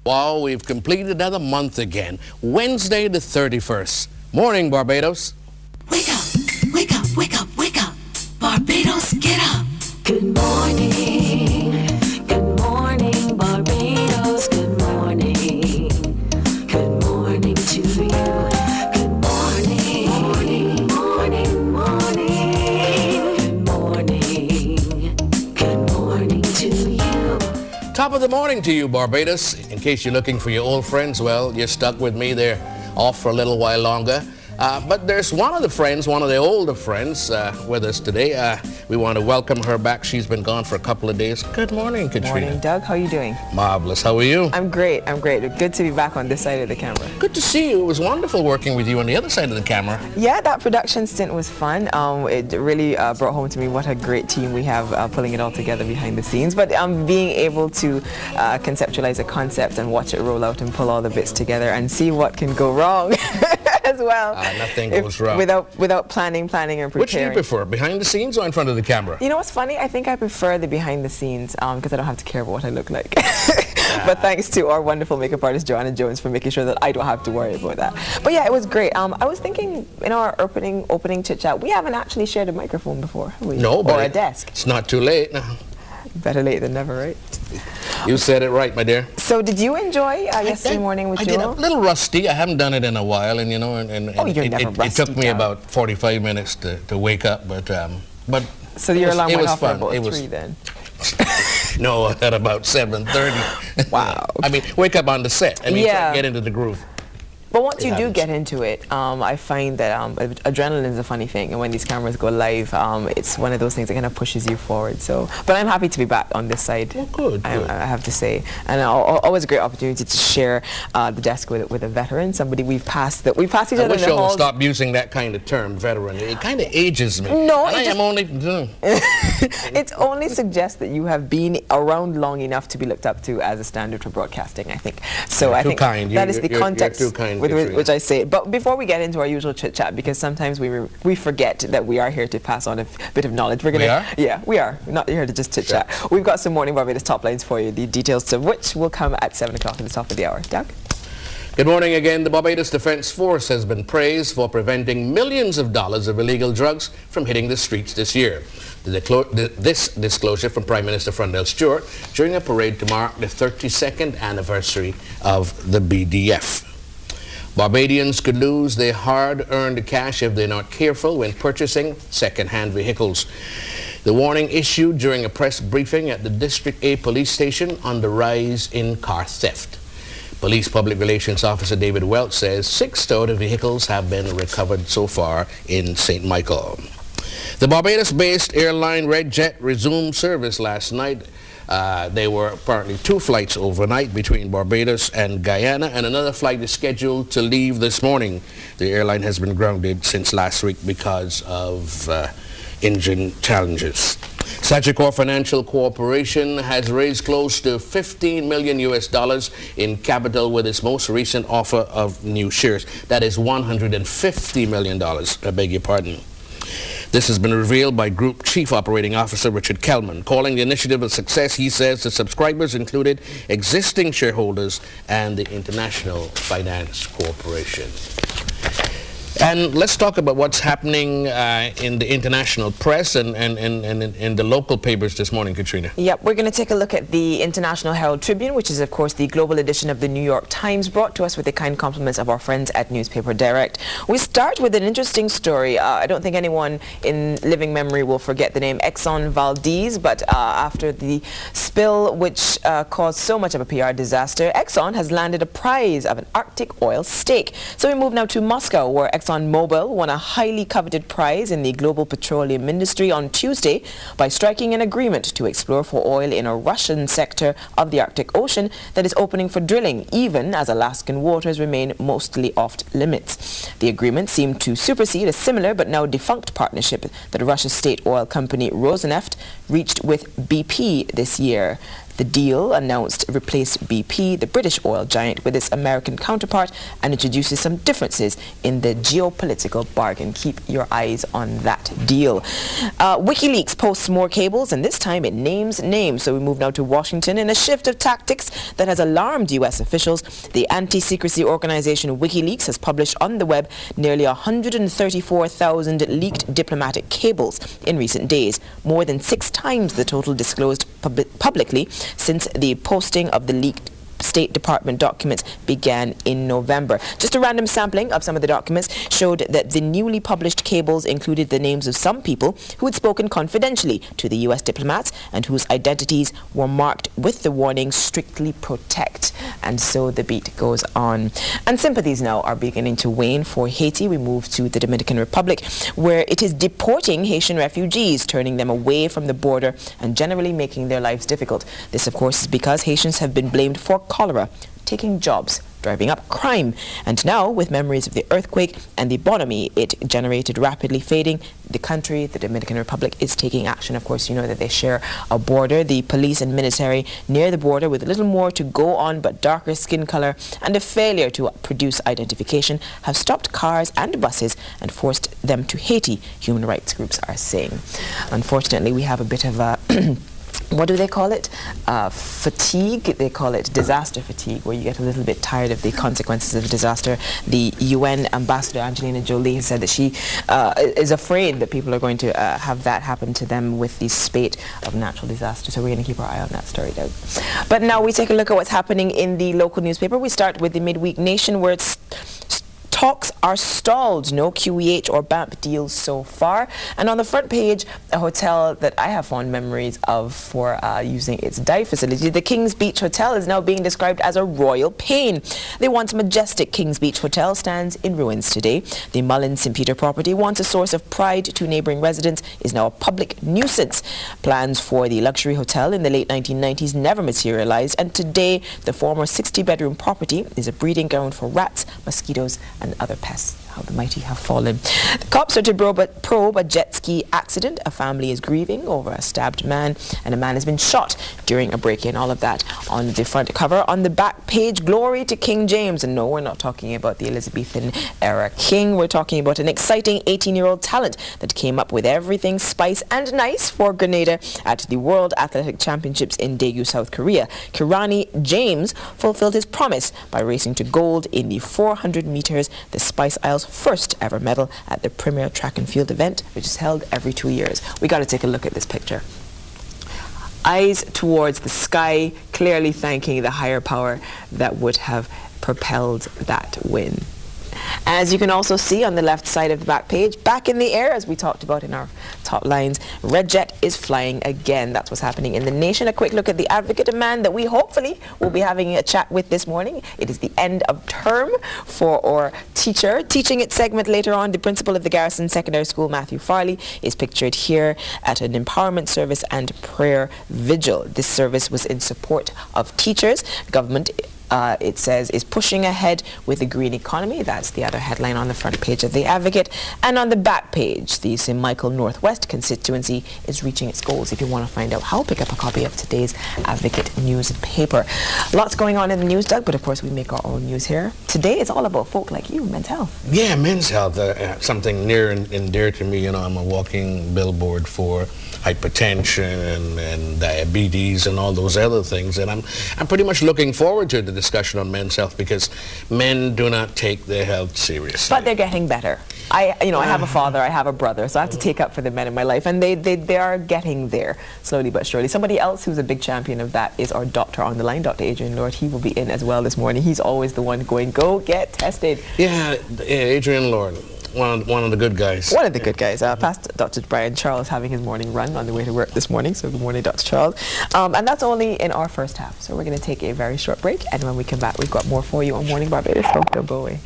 Wow, we've completed another month again. Wednesday the 31st. Morning, Barbados. Wake up, wake up, wake up, wake up. Barbados, get up. Good morning. Good morning, Barbados. Good morning. Good morning to you. Good morning. Morning, morning, morning. Good morning. Good morning to you. Top of the morning to you, Barbados. In case you're looking for your old friends, well, you're stuck with me. They're off for a little while longer. But there's one of the older friends with us today. We want to welcome her back. She's been gone for a couple of days. Good morning, Katrina. Morning, Doug. How are you doing? Marvelous. How are you? I'm great. I'm great. Good to be back on this side of the camera. Good to see you. It was wonderful working with you on the other side of the camera. Yeah, that production stint was fun. It really brought home to me what a great team we have pulling it all together behind the scenes. But being able to conceptualize a concept and watch it roll out and pull all the bits together and see what can go wrong as well. Nothing goes wrong. Without planning and preparing. Which do you prefer, behind the scenes or in front of the camera? You know what's funny? I think I prefer the behind the scenes because I don't have to care about what I look like. But thanks to our wonderful makeup artist Joanna Jones for making sure that I don't have to worry about that. But yeah, it was great. I was thinking in our opening chit chat, we haven't actually shared a microphone before, have we? No, but or a desk. It's not too late. Better late than never, right? You said it right, my dear. So did you enjoy yesterday morning with Joel? I did a little rusty. I haven't done it in a while, and you know, it took me about 45 minutes to wake up, but so your alarm went off at about it 3 then? No, at about 7:30. Wow. I mean, wake up on the set. I mean, try to get into the groove. But once you do get into it, I find that adrenaline is a funny thing, and when these cameras go live, it's one of those things that kind of pushes you forward. So, but I'm happy to be back on this side. Oh, good. I have to say, and always a great opportunity to share the desk with a veteran, somebody we've passed each other in the halls. I wish y'all stop using that kind of term, veteran. It kind of ages me. No, and it only suggests that you have been around long enough to be looked up to as a standard for broadcasting, I think. So I think that is the context. You're too kind. With which I say. But before we get into our usual chit chat, because sometimes we forget that we are here to pass on a bit of knowledge. We are? Yeah, we are. We're not here to just chit chat. We've got some Morning Barbados top lines for you, the details of which will come at 7 o'clock at the top of the hour. Doug? Good morning again. The Barbados Defence Force has been praised for preventing millions of dollars of illegal drugs from hitting the streets this year. This disclosure from Prime Minister Frondell Stewart during a parade to mark the 32nd anniversary of the BDF. Barbadians could lose their hard-earned cash if they're not careful when purchasing second-hand vehicles. The warning issued during a press briefing at the District A police station on the rise in car theft. Police Public Relations Officer David Welch says 6 stolen vehicles have been recovered so far in St. Michael. The Barbados-based airline Red Jet resumed service last night. There were apparently 2 flights overnight between Barbados and Guyana, and another flight is scheduled to leave this morning. The airline has been grounded since last week because of engine challenges. Sagicor Financial Corporation has raised close to $15 million in capital with its most recent offer of new shares. That is $150 million, I beg your pardon. This has been revealed by Group Chief Operating Officer Richard Kelman. Calling the initiative a success, he says the subscribers included existing shareholders and the International Finance Corporation. And let's talk about what's happening in the international press and in the local papers this morning, Katrina. Yep, we're going to take a look at the International Herald Tribune, which is, of course, the global edition of the New York Times, brought to us with the kind compliments of our friends at Newspaper Direct. We start with an interesting story. I don't think anyone in living memory will forget the name Exxon Valdez, but after the spill which caused so much of a PR disaster, Exxon has landed a prize of an Arctic oil stake. So we move now to Moscow, where ExxonMobil won a highly coveted prize in the global petroleum industry on Tuesday by striking an agreement to explore for oil in a Russian sector of the Arctic Ocean that is opening for drilling, even as Alaskan waters remain mostly off limits. The agreement seemed to supersede a similar but now defunct partnership that Russia's state oil company Rosneft reached with BP this year. The deal, announced, replaced BP, the British oil giant, with its American counterpart and introduces some differences in the geopolitical bargain. Keep your eyes on that deal. WikiLeaks posts more cables, and this time it names names. So we move now to Washington. In a shift of tactics that has alarmed U.S. officials, the anti-secrecy organization WikiLeaks has published on the web nearly 134,000 leaked diplomatic cables in recent days, more than 6 times the total disclosed publicly since the posting of the leaked State Department documents began in November. Just a random sampling of some of the documents showed that the newly published cables included the names of some people who had spoken confidentially to the U.S. diplomats and whose identities were marked with the warning, strictly protect. And so the beat goes on. And sympathies now are beginning to wane for Haiti. We move to the Dominican Republic, where it is deporting Haitian refugees, turning them away from the border and generally making their lives difficult. This, of course, is because Haitians have been blamed for cholera, taking jobs, driving up crime. And now, with memories of the earthquake and the bonami it generated rapidly fading, the country, the Dominican Republic, is taking action. Of course, you know that they share a border. The police and military near the border, with little more to go on but darker skin color and a failure to produce identification, have stopped cars and buses and forced them to Haiti, human rights groups are saying. Unfortunately, we have a bit of a what do they call it? Fatigue. They call it disaster fatigue, where you get a little bit tired of the consequences of a disaster. The UN ambassador, Angelina Jolie, has said that she is afraid that people are going to have that happen to them with the spate of natural disaster. So we're going to keep our eye on that story, Doug. But now we take a look at what's happening in the local newspaper. We start with the Midweek Nation, where it's talks are stalled. No QEH or BAMP deals so far. And on the front page, a hotel that I have fond memories of for using its dive facility, the Kings Beach Hotel, is now being described as a royal pain. The once majestic Kings Beach Hotel stands in ruins today. The Mullins St. Peter property, once a source of pride to neighboring residents, is now a public nuisance. Plans for the luxury hotel in the late 1990s never materialized, and today the former 60-bedroom property is a breeding ground for rats, mosquitoes, and other pests. How the mighty have fallen. The cops are to probe a jet ski accident. A family is grieving over a stabbed man, and a man has been shot during a break-in. All of that on the front cover. On the back page, glory to King James. And no, we're not talking about the Elizabethan era king. We're talking about an exciting 18-year-old talent that came up with everything spice and nice for Grenada at the World Athletic Championships in Daegu, South Korea. Kirani James fulfilled his promise by racing to gold in the 400 meters, the Spice Isles first ever medal at the premier track and field event, which is held every 2 years. We got to take a look at this picture. Eyes towards the sky, clearly thanking the higher power that would have propelled that win. As you can also see on the left side of the back page, back in the air, as we talked about in our top lines, Red Jet is flying again. That's what's happening in the nation. A quick look at the Advocate, a man that we hopefully will be having a chat with this morning. It is the end of term for our teaching it segment later on. The principal of the Garrison Secondary School, Matthew Farley, is pictured here at an empowerment service and prayer vigil. This service was in support of teachers. Government, it says, is pushing ahead with the green economy. That's the other headline on the front page of the Advocate. And on the back page, the St. Michael Northwest constituency is reaching its goals. If you want to find out how, pick up a copy of today's Advocate newspaper. Lots going on in the news, Doug, but of course we make our own news here. Today it's all about folk like you, men's health. Yeah, men's health, something near and dear to me. You know, I'm a walking billboard for hypertension and diabetes and all those other things, and I'm pretty much looking forward to the discussion on men's health, because men do not take their health seriously. But they're getting better. I have a father, I have a brother, so I have to take up for the men in my life, and they are getting there slowly but surely. Somebody else who's a big champion of that is our doctor on the line, Dr. Adrian Lord. He will be in as well this morning. He's always the one going, go get tested. Yeah, Adrian Lord. One of the good guys. One of the good guys. Past Dr. Brian Charles having his morning run on the way to work this morning. So good morning, Dr. Charles. And that's only in our first half. So we're going to take a very short break. And when we come back, we've got more for you on Morning Barbados. So don't go away.